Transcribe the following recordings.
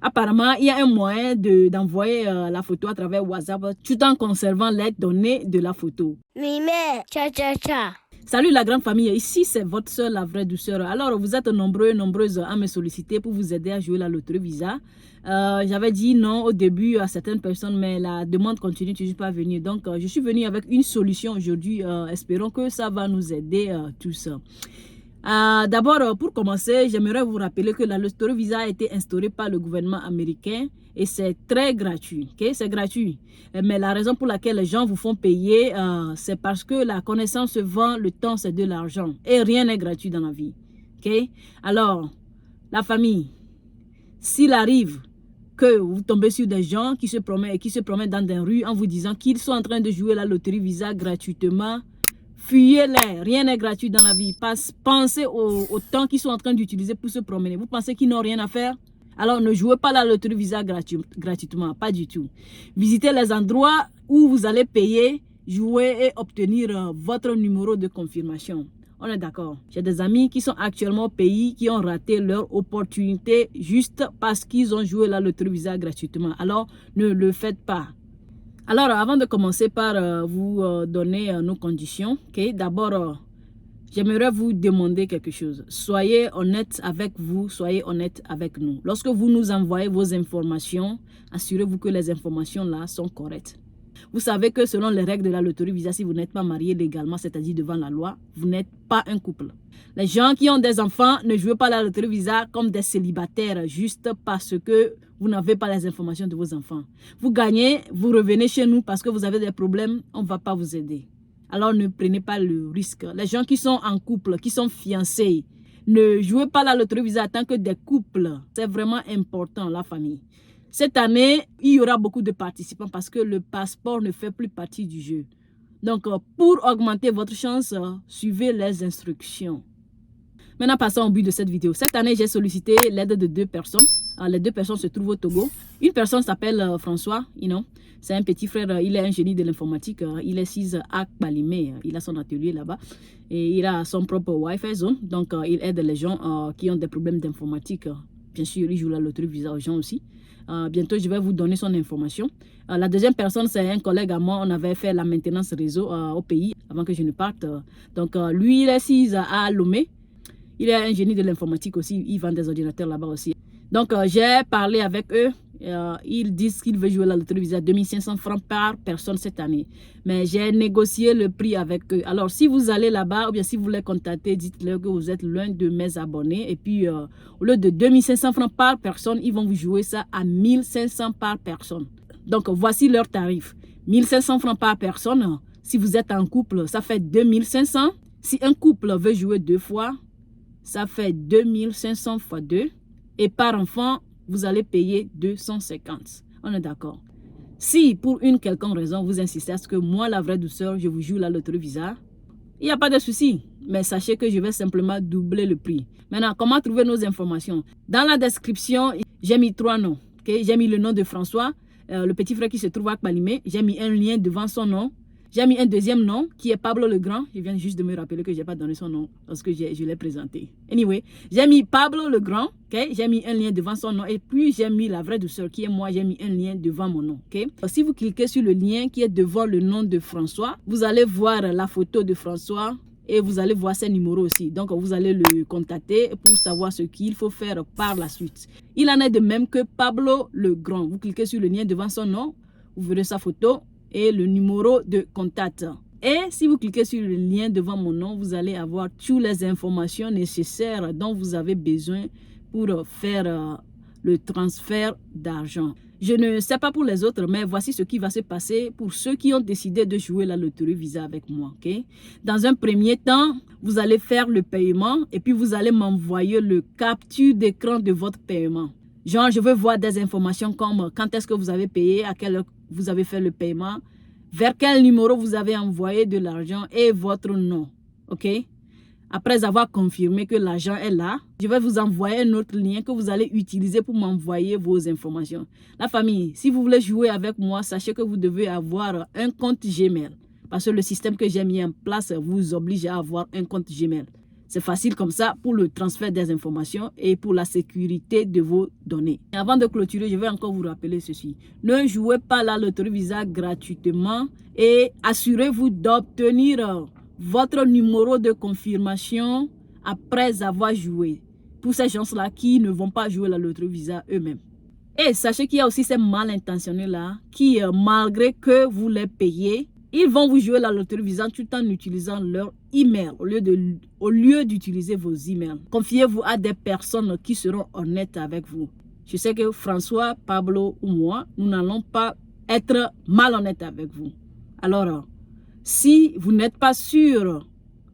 Apparemment, il y a un moyen d'envoyer la photo à travers WhatsApp tout en conservant les données de la photo. Salut la grande famille, ici c'est votre soeur, la vraie douceur. Alors vous êtes nombreuses à me solliciter pour vous aider à jouer la loterie Visa. J'avais dit non au début à certaines personnes, mais la demande continue toujours pas venir. Donc je suis venue avec une solution aujourd'hui. Espérons que ça va nous aider tous. D'abord, pour commencer, j'aimerais vous rappeler que la loterie Visa a été instaurée par le gouvernement américain et c'est très gratuit. Okay? C'est gratuit. Mais la raison pour laquelle les gens vous font payer, c'est parce que la connaissance se vend, le temps c'est de l'argent. Et rien n'est gratuit dans la vie. Okay? Alors, la famille, s'il arrive que vous tombez sur des gens qui se promènent dans des rues en vous disant qu'ils sont en train de jouer la loterie Visa gratuitement, fuyez-les, rien n'est gratuit dans la vie. Pensez au temps qu'ils sont en train d'utiliser pour se promener. Vous pensez qu'ils n'ont rien à faire? Alors ne jouez pas la loterie Visa gratuitement, pas du tout. Visitez les endroits où vous allez payer, jouer et obtenir votre numéro de confirmation. On est d'accord. J'ai des amis qui sont actuellement au pays qui ont raté leur opportunité juste parce qu'ils ont joué la loterie Visa gratuitement. Alors ne le faites pas. Alors, avant de commencer par vous donner nos conditions, d'abord, j'aimerais vous demander quelque chose. Soyez honnête avec vous, soyez honnête avec nous. Lorsque vous nous envoyez vos informations, assurez-vous que les informations là sont correctes. Vous savez que selon les règles de la loterie Visa, si vous n'êtes pas marié légalement, c'est-à-dire devant la loi, vous n'êtes pas un couple. Les gens qui ont des enfants ne jouent pas la loterie Visa comme des célibataires juste parce que vous n'avez pas les informations de vos enfants. Vous gagnez, vous revenez chez nous parce que vous avez des problèmes, on ne va pas vous aider. Alors ne prenez pas le risque. Les gens qui sont en couple, qui sont fiancés, ne jouez pas la loterie Visa tant que des couples. C'est vraiment important, la famille. Cette année, il y aura beaucoup de participants parce que le passeport ne fait plus partie du jeu. Donc, pour augmenter votre chance, suivez les instructions. Maintenant, passons au but de cette vidéo. Cette année, j'ai sollicité l'aide de 2 personnes. Les 2 personnes se trouvent au Togo. Une personne s'appelle François, c'est un petit frère, il est un génie de l'informatique. Il est 6 à Balimé, il a son atelier là-bas. Et il a son propre Wi-Fi zone. Donc, il aide les gens qui ont des problèmes d'informatique. Bien sûr, il joue la loterie Visa aux gens aussi. Bientôt, je vais vous donner son information. La deuxième personne, c'est un collègue à moi. On avait fait la maintenance réseau au pays avant que je ne parte. Donc, lui, il est 6 à Lomé. Il est un génie de l'informatique aussi. Il vend des ordinateurs là-bas aussi. Donc, j'ai parlé avec eux. Ils disent qu'ils veulent jouer la loterie Visa 2500 francs par personne cette année. Mais j'ai négocié le prix avec eux. Alors, si vous allez là-bas ou bien si vous les contactez, dites-leur que vous êtes l'un de mes abonnés. Et puis, au lieu de 2500 francs par personne, ils vont vous jouer ça à 1500 par personne. Donc, voici leur tarif. 1500 francs par personne. Si vous êtes en couple, ça fait 2500. Si un couple veut jouer 2 fois, ça fait 2500 fois 2. Et par enfant, vous allez payer 250. On est d'accord. Si pour une quelconque raison, vous insistez à ce que moi, la vraie douceur, je vous joue la loterie Visa, il n'y a pas de souci. Mais sachez que je vais simplement doubler le prix. Maintenant, comment trouver nos informations? Dans la description, j'ai mis 3 noms. J'ai mis le nom de François, le petit frère qui se trouve à Kbalimé. J'ai mis un lien devant son nom. J'ai mis un deuxième nom qui est Pablo le Grand. Je viens juste de me rappeler que je n'ai pas donné son nom parce que je l'ai présenté. Anyway, j'ai mis Pablo le Grand. J'ai mis un lien devant son nom. Et puis, j'ai mis la vraie douceur qui est moi. J'ai mis un lien devant mon nom. Si vous cliquez sur le lien qui est devant le nom de François, vous allez voir la photo de François et vous allez voir ses numéros aussi. Donc, vous allez le contacter pour savoir ce qu'il faut faire par la suite. Il en est de même que Pablo le Grand. Vous cliquez sur le lien devant son nom, vous verrez sa photo et le numéro de contact. Et si vous cliquez sur le lien devant mon nom, vous allez avoir toutes les informations nécessaires dont vous avez besoin pour faire le transfert d'argent. Je ne sais pas pour les autres, mais voici ce qui va se passer pour ceux qui ont décidé de jouer la loterie Visa avec moi. Dans un premier temps, vous allez faire le paiement et puis vous allez m'envoyer le capture d'écran de votre paiement. Genre, je veux voir des informations comme quand est-ce que vous avez payé, à quelle heure vous avez fait le paiement, vers quel numéro vous avez envoyé de l'argent et votre nom. Après avoir confirmé que l'argent est là, je vais vous envoyer un autre lien que vous allez utiliser pour m'envoyer vos informations. La famille, si vous voulez jouer avec moi, sachez que vous devez avoir un compte Gmail. Parce que le système que j'ai mis en place vous oblige à avoir un compte Gmail. C'est facile comme ça pour le transfert des informations et pour la sécurité de vos données. Et avant de clôturer, je vais encore vous rappeler ceci. Ne jouez pas la loterie Visa gratuitement et assurez-vous d'obtenir votre numéro de confirmation après avoir joué. Pour ces gens-là qui ne vont pas jouer la loterie Visa eux-mêmes. Et sachez qu'il y a aussi ces mal intentionnés-là qui, malgré que vous les payez, ils vont vous jouer la loterie Visa tout en utilisant leur email au lieu d'utiliser vos emails. Confiez-vous à des personnes qui seront honnêtes avec vous. Je sais que François, Pablo ou moi, nous n'allons pas être malhonnêtes avec vous. Alors, si vous n'êtes pas sûr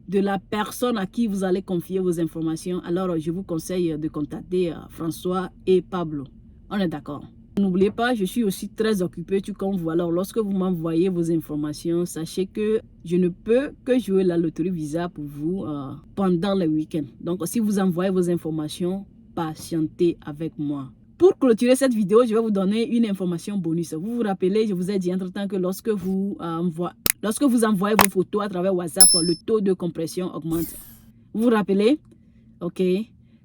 de la personne à qui vous allez confier vos informations, alors je vous conseille de contacter François et Pablo. On est d'accord. N'oubliez pas, je suis aussi très occupée tout comme vous. Alors, lorsque vous m'envoyez vos informations, sachez que je ne peux que jouer la loterie Visa pour vous pendant le week-end. Donc, si vous envoyez vos informations, patientez avec moi. Pour clôturer cette vidéo, je vais vous donner une information bonus. Vous vous rappelez, je vous ai dit entre-temps que lorsque vous envoyez vos photos à travers WhatsApp, le taux de compression augmente. Vous vous rappelez? Ok.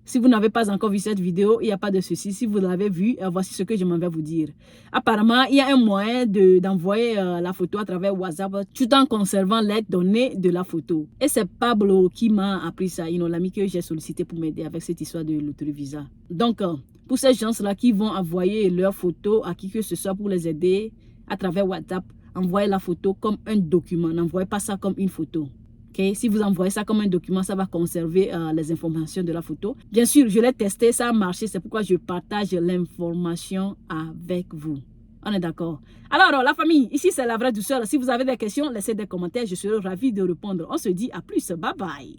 Si vous n'avez pas encore vu cette vidéo, il n'y a pas de souci. Si vous l'avez vue, voici ce que je m'en vais vous dire. Apparemment, il y a un moyen d'envoyer la photo à travers WhatsApp tout en conservant les données de la photo. Et c'est Pablo qui m'a appris ça, l'ami que j'ai sollicité pour m'aider avec cette histoire de loterie Visa. Donc, pour ces gens-là qui vont envoyer leurs photos à qui que ce soit pour les aider à travers WhatsApp, envoyez la photo comme un document. N'envoyez pas ça comme une photo. Okay? Si vous envoyez ça comme un document, ça va conserver les informations de la photo. Bien sûr, je l'ai testé, ça a marché. C'est pourquoi je partage l'information avec vous. On est d'accord? Alors, la famille, ici, c'est la vraie douceur. Si vous avez des questions, laissez des commentaires. Je serai ravie de répondre. On se dit à plus. Bye bye.